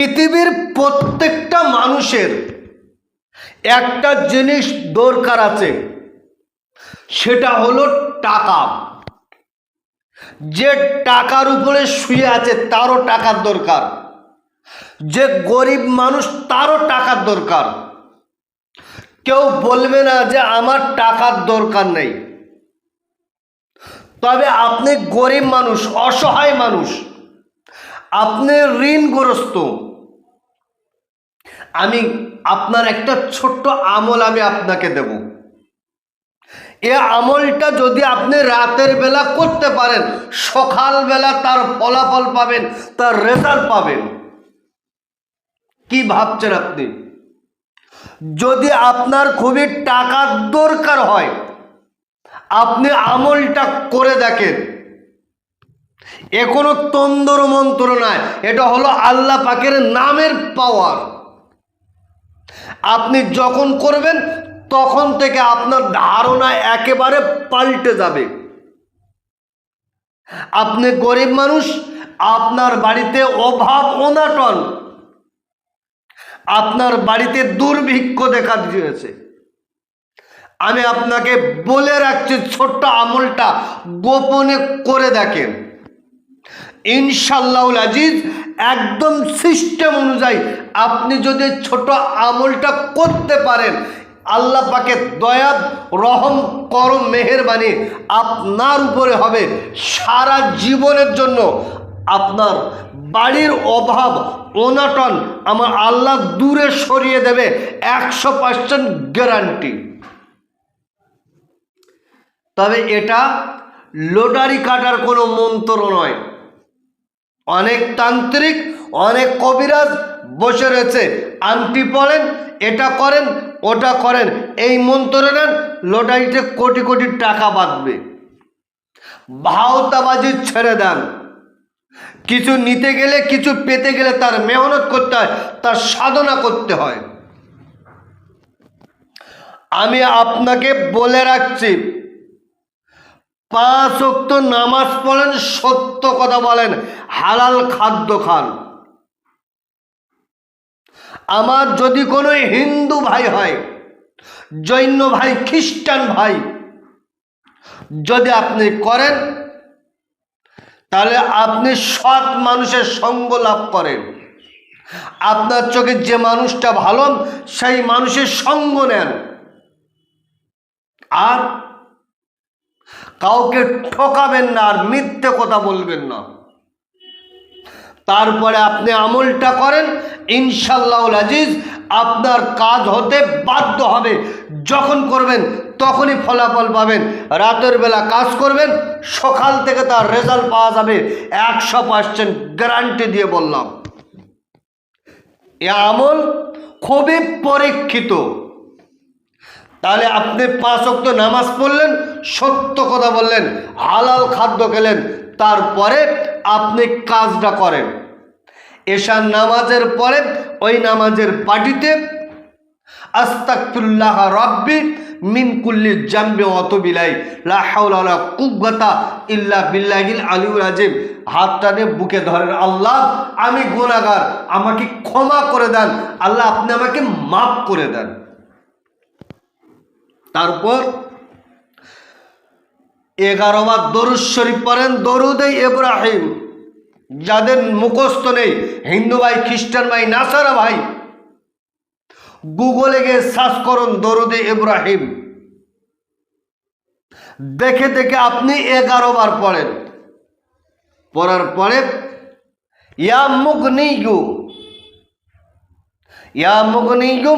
পৃথিবীর প্রত্যেকটা মানুষের একটা জিনিস দরকার আছে, সেটা হলো টাকা। যে টাকার উপরে শুয়ে আছে তারও টাকার দরকার, যে গরিব মানুষ তারও টাকার দরকার। কেউ বলবে না যে আমার টাকার দরকার নেই। তবে আপনি গরিব মানুষ, অসহায় মানুষ, আপনি ঋণগ্রস্ত। আমি আপনার একটা ছোট্ট আমল আমি আপনাকে দেব। এ আমলটা যদি আপনি রাতের বেলা করতে পারেন, সকালবেলা তার ফলাফল পাবেন, তার রেজাল্ট পাবেন। কি ভাবছেন আপনি? যদি আপনার খুবই টাকার দরকার হয়, আপনি আমলটা করে দেখেন। এ কোনো তন্ত্র মন্ত্র নয়, এটা হলো আল্লাহ পাকের নামের পাওয়ার। আপনি যখন করবেন তখন থেকে আপনার ধারণা একেবারে পাল্টে যাবে। আপনি গরিব মানুষ, আপনার বাড়িতে অভাব অনাটন, আপনার বাড়িতে দুর্ভিক্ষ দেখা দিয়েছে। আমি আপনাকে বলে রাখছি, ছোট্ট আমলটা গোপনে করে দেখেন। ইনশাআল্লাহুল আজিজ, একদম সিস্টেম অনুযায়ী আপনি যদি ছোট আমলটা করতে পারেন, আল্লাহ পাকে দয়া রহম করম মেহেরবানি আপনার উপরে হবে। সারা জীবনের জন্য আপনার বাড়ির অভাব অনাটন আমার আল্লাহ দূরে সরিয়ে দেবে, 100% গ্যারান্টি। তবে এটা লটারি কাটার কোনো মন্ত্র নয়। অনেক তান্ত্রিক, অনেক কবিরাজ বসে রয়েছে, আংটি পড়েন, এটা করেন, ওটা করেন, এই মন্ত্র নেন, লটারিতে কোটি কোটি টাকা বাঁধবে। ভাওতাবাজি ছেড়ে দেন। কিছু নিতে গেলে, কিছু পেতে গেলে তার মেহনত করতে হয়, তার সাধনা করতে হয়। আমি আপনাকে বলে রাখছি, 5 ওয়াক্ত নামাজ পড়েন, সত্য কথা বলেন, হালাল খাদ্য খান। আমার যদি কোনো হিন্দু ভাই হয়, জৈন ভাই, খ্রিস্টান ভাই, যদি আপনি করেন তাহলে আপনি সৎ মানুষের সঙ্গ লাভ করেন। আপনার চোখে যে মানুষটা ভালো, সেই মানুষের সঙ্গ নেন। আর কাউকে ঠকাবেন না, আর মিথ্যে কথা বলবেন না। তারপরে আপনি আমলটা করেন, ইনশাআল্লাহুল আজিজ আপনার কাজ হতে বাধ্য হবে। যখন করবেন তখনই ফলাফল পাবেন। রাতের বেলা কাজ করবেন, সকাল থেকে তার রেজাল্ট পাওয়া যাবে, 100% গ্যারান্টি দিয়ে বললাম। এ আমল খুবই পরীক্ষিত। তাহলে আপনি 5 ওয়াক্ত নামাজ পড়লেন, সত্য কথা বললেন, হালাল খাদ্য খেলেন, তারপরে আপনি কাজটা করেন। এশার নামাজের পরে ওই নামাজের পাটিতে আস্তাগফিরুল্লাহ রাব্বি মিন কুল্লি জামবি ওয়া আতুবু ইলাইহি লা হাওলা ওয়ালা কুওয়াতা ইল্লা বিল্লাহিল আলিয়্যিল আযীম, হাতটা নিয়ে বুকে ধরেন, আল্লাহ আমি গুনাহগার, আমাকে ক্ষমা করে দেন, আল্লাহ আপনি আমাকে মাফ করে দেন। তারপর 11 বার দরুদ শরীফ পড়েন, দরুদে ইব্রাহিম। যাদের মুখস্থ নেই, হিন্দু ভাই, খ্রিস্টান ভাই, নাসারা ভাই, গুগলে গিয়ে সার্চ করুন দরুদে ইব্রাহিম, দেখে দেখে আপনি 11 বার পড়েন। পড়ার পরে ইয়া মুগনিয়ু, ইয়া মুগনিয়ু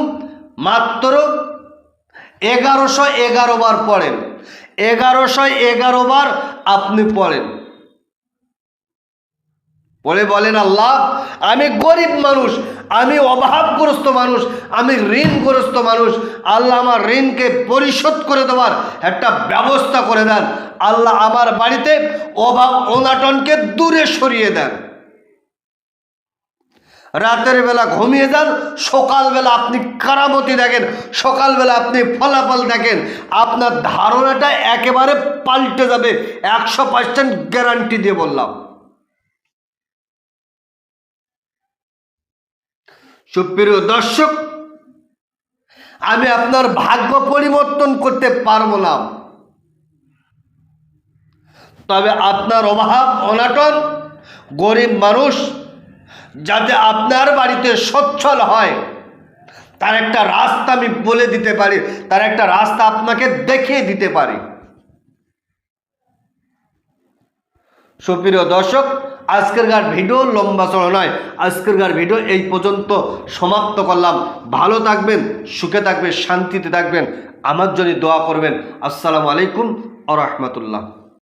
মাত্র 1111 বার পড়েন। 1111 বার আপনি পড়েন। বলে বলেন, আল্লাহ আমি গরিব মানুষ, আমি অভাবগ্রস্ত মানুষ, আমি ঋণগ্রস্ত মানুষ, আল্লাহ আমার ঋণকে পরিশোধ করে দেওয়ার একটা ব্যবস্থা করে দেন। আল্লাহ আমার বাড়িতে অভাব অনাটনকে দূরে সরিয়ে দেন। রাতের বেলা ঘুমিয়ে যান, সকালবেলা আপনি কারামতি দেখেন, সকালবেলা আপনি ফলাফল দেখেন, আপনার ধারণাটা একেবারে পাল্টে যাবে, 100% গ্যারান্টি দিয়ে বললাম। সুপ্রিয় দর্শক, আমি আপনার ভাগ্য পরিবর্তন করতে পারবো না, তবে আপনার অভাব অনাটন, গরিব মানুষ যাতে আপনার বাড়িতে সচ্ছল হয় তার একটা রাস্তা আমি বলে দিতে পারি, তার একটা রাস্তা আপনাকে দেখিয়ে দিতে পারি। সুপ্রিয় দর্শক, আজকেরকার ভিডিও লম্বা চড়া নয়, আজকেরকার ভিডিও এই পর্যন্ত সমাপ্ত করলাম। ভালো থাকবেন, সুখে থাকবেন, শান্তিতে থাকবেন, আমার জন্য দোয়া করবেন। আসসালামু আলাইকুম ওয়া রাহমাতুল্লাহ।